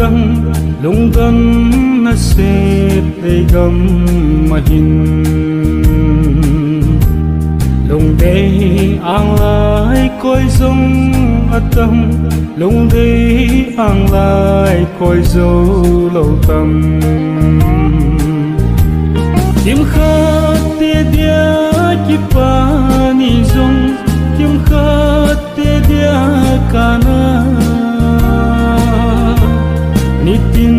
dang lung gan na se te gam mahin lung de ang lai koi zong atam lung de ang lai koi zo lo tam kim khat te dia ki pa ni zong kim khat te dia kana ni tin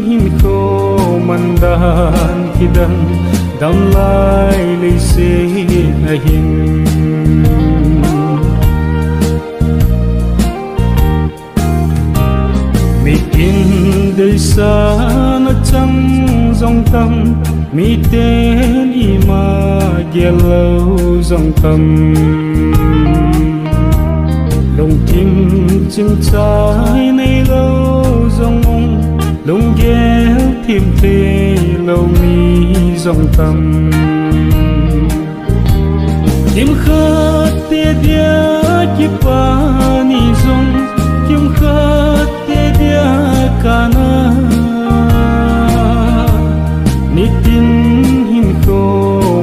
hin ko mandan kidang dam lai le se ahin mi in de sa na chang dòng tâm mi tên ima gia lâu dòng tâm lùng tim chim trái này lâu dòng mong lùng ghé thêm thế lâu mi dòng tâm kim khát tia dia kipa ni dòng kim khát tia dia kana nitin hin ko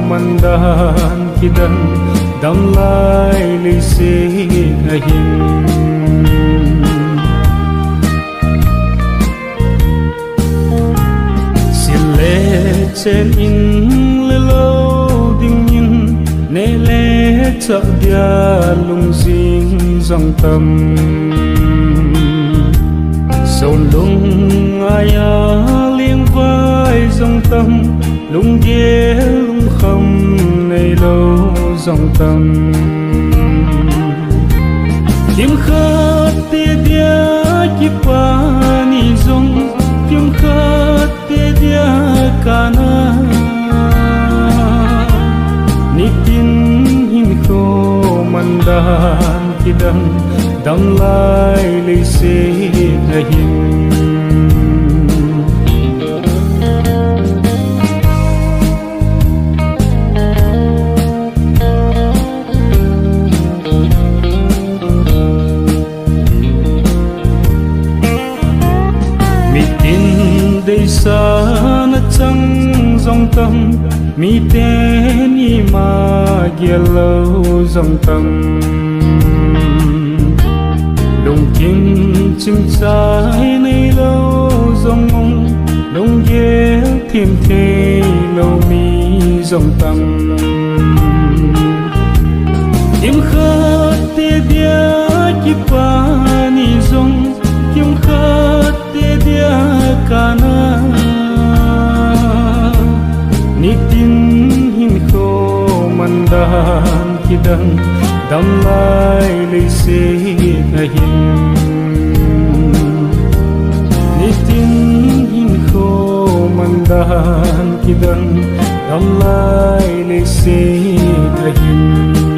mandan kidan dam lai le se ahin sile chen in le lo ding in ne le cha dia lung sing dòng tâm sâu lung aya liêng vai dòng tâm lung ghé lung khăm này lâu dòng tâm kim khát tia dia kipa ni dong kim khát tia dia kana ni tin hin ko mandan kidang dam lai le se ahin sa na chang dòng tâm mi tên ima gia lâu dòng tâm lùng kim chim trái này lâu dòng mong lùng ghé thêm thế lâu mi dòng tâm kim khát tia dia kipa ni dòng kim khát tia dia kana nitin hin ko mandan kidang dam lai le se ahin nitin hin ko mandan kidang dam lai le se ahin